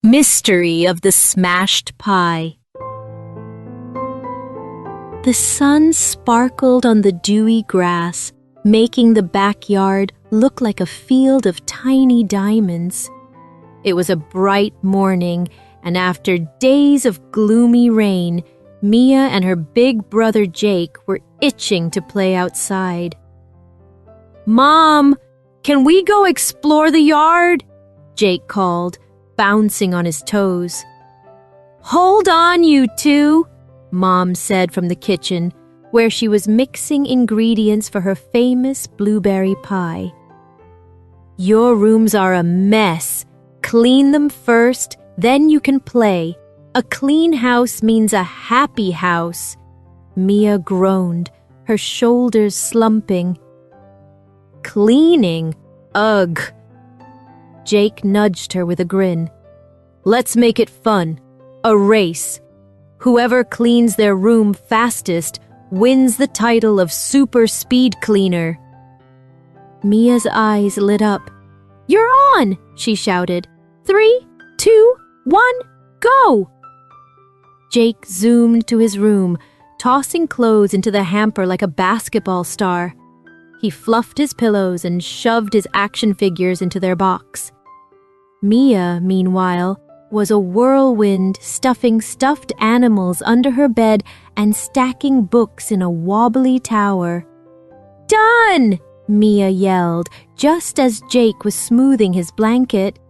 Mystery of the Smashed Pie. The sun sparkled on the dewy grass, making the backyard look like a field of tiny diamonds. It was a bright morning, and after days of gloomy rain, Mia and her big brother Jake were itching to play outside. "Mom, can we go explore the yard?" Jake called, bouncing on his toes. "Hold on, you two," Mom said from the kitchen, where she was mixing ingredients for her famous blueberry pie. "Your rooms are a mess. Clean them first, then you can play. A clean house means a happy house." Mia groaned, her shoulders slumping. "Cleaning? Ugh." Jake nudged her with a grin. "Let's make it fun. A race. Whoever cleans their room fastest wins the title of Super Speed Cleaner." Mia's eyes lit up. "You're on!" she shouted. 3, 2, 1, go! Jake zoomed to his room, tossing clothes into the hamper like a basketball star. He fluffed his pillows and shoved his action figures into their box. Mia, meanwhile, was a whirlwind, stuffing stuffed animals under her bed and stacking books in a wobbly tower. "Done!" Mia yelled, just as Jake was smoothing his blanket.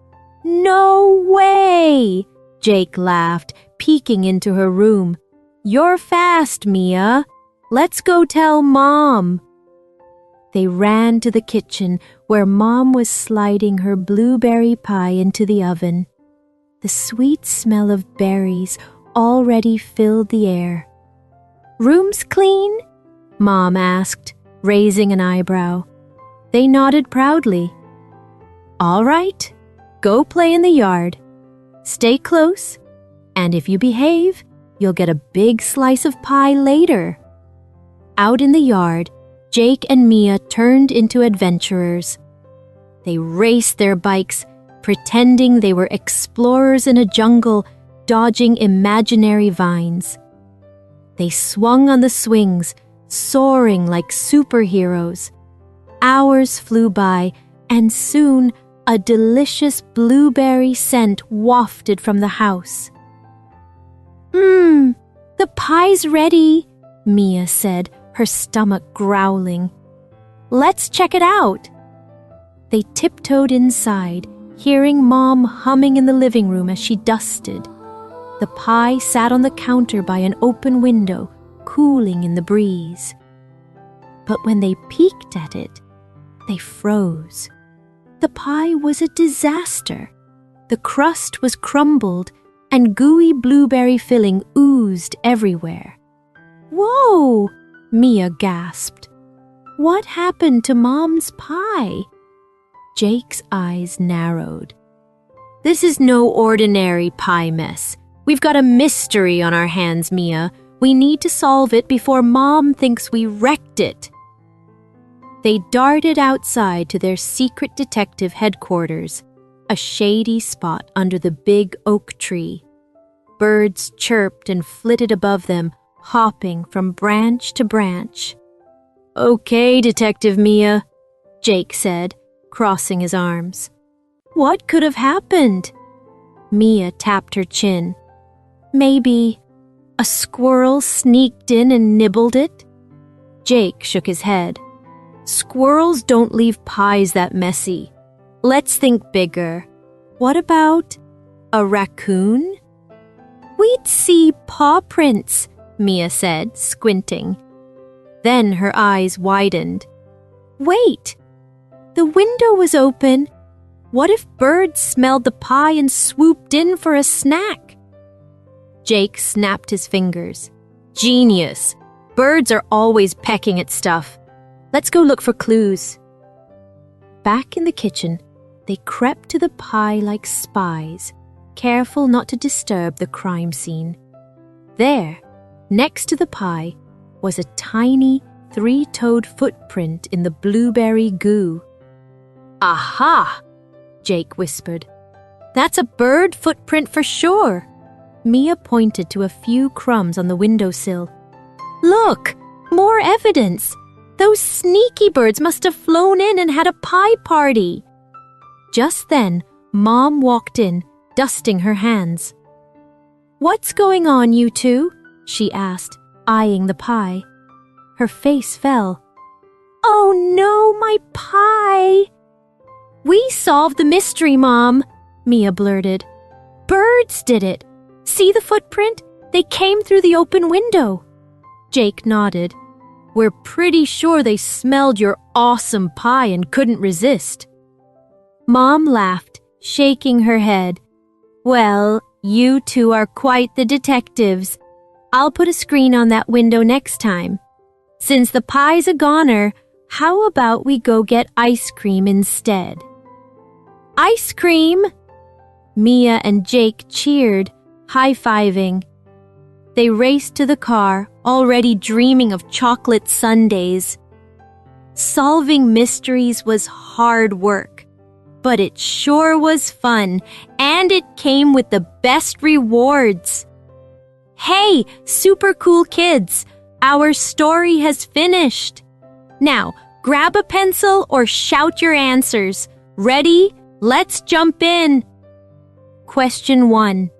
"No way!" Jake laughed, peeking into her room. "You're fast, Mia. Let's go tell Mom." They ran to the kitchen, where Mom was sliding her blueberry pie into the oven. The sweet smell of berries already filled the air. "Room's clean?" Mom asked, raising an eyebrow. They nodded proudly. "All right, go play in the yard. Stay close, and if you behave, you'll get a big slice of pie later." Out in the yard, Jake and Mia turned into adventurers. They raced their bikes, pretending they were explorers in a jungle, dodging imaginary vines. They swung on the swings, soaring like superheroes. Hours flew by, and soon a delicious blueberry scent wafted from the house. The pie's ready," Mia said, her stomach growling. "Let's check it out." They tiptoed inside, hearing Mom humming in the living room as she dusted. The pie sat on the counter by an open window, cooling in the breeze. But when they peeked at it, they froze. The pie was a disaster. The crust was crumbled, and gooey blueberry filling oozed everywhere. "Whoa!" Mia gasped. "What happened to Mom's pie?" Jake's eyes narrowed. "This is no ordinary pie mess. We've got a mystery on our hands, Mia. We need to solve it before Mom thinks we wrecked it." They darted outside to their secret detective headquarters, a shady spot under the big oak tree. Birds chirped and flitted above them, hopping from branch to branch. "Okay, Detective Mia," Jake said, crossing his arms. "What could have happened?" Mia tapped her chin. "Maybe a squirrel sneaked in and nibbled it?" Jake shook his head. "Squirrels don't leave pies that messy. Let's think bigger. What about a raccoon?" "We'd see paw prints," Mia said, squinting. Then her eyes widened. "Wait! The window was open. What if birds smelled the pie and swooped in for a snack?" Jake snapped his fingers. "Genius! Birds are always pecking at stuff. Let's go look for clues." Back in the kitchen, they crept to the pie like spies, careful not to disturb the crime scene. There, next to the pie, was a tiny, 3-toed footprint in the blueberry goo. "Aha!" Jake whispered. That's a bird footprint for sure. Mia pointed to a few crumbs on the windowsill. Look, more evidence. Those sneaky birds must have flown in and had a pie party. Just then, Mom walked in, dusting her hands. What's going on, you two? She asked, eyeing the pie. Her face fell. Oh no, my pie! We solved the mystery, Mom, Mia blurted. Birds did it. See the footprint? They came through the open window. Jake nodded. We're pretty sure they smelled your awesome pie and couldn't resist. Mom laughed, shaking her head. Well, you two are quite the detectives. I'll put a screen on that window next time. Since the pie's a goner, how about we go get ice cream instead? Ice cream! Mia and Jake cheered, high-fiving. They raced to the car, already dreaming of chocolate sundaes. Solving mysteries was hard work, but it sure was fun, and it came with the best rewards. Hey, super cool kids! Our story has finished. Now, grab a pencil or shout your answers. Ready? Let's jump in. Question 1.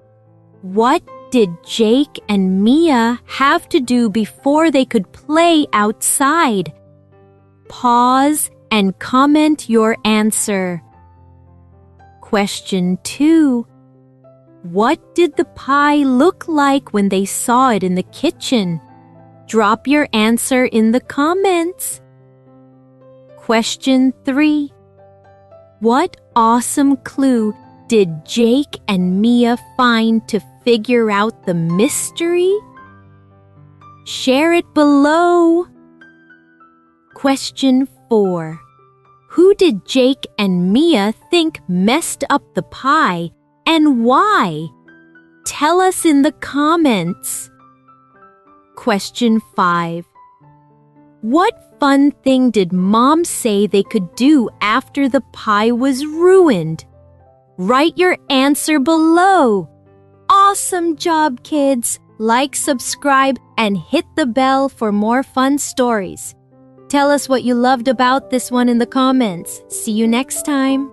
What did Jake and Mia have to do before they could play outside? Pause and comment your answer. Question 2. What did the pie look like when they saw it in the kitchen? Drop your answer in the comments. Question 3. What awesome clue did Jake and Mia find to figure out the mystery? Share it below. Question 4. Who did Jake and Mia think messed up the pie and why? Tell us in the comments. Question 5. What fun thing did Mom say they could do after the pie was ruined? Write your answer below. Awesome job, kids! Like, subscribe, and hit the bell for more fun stories. Tell us what you loved about this one in the comments. See you next time.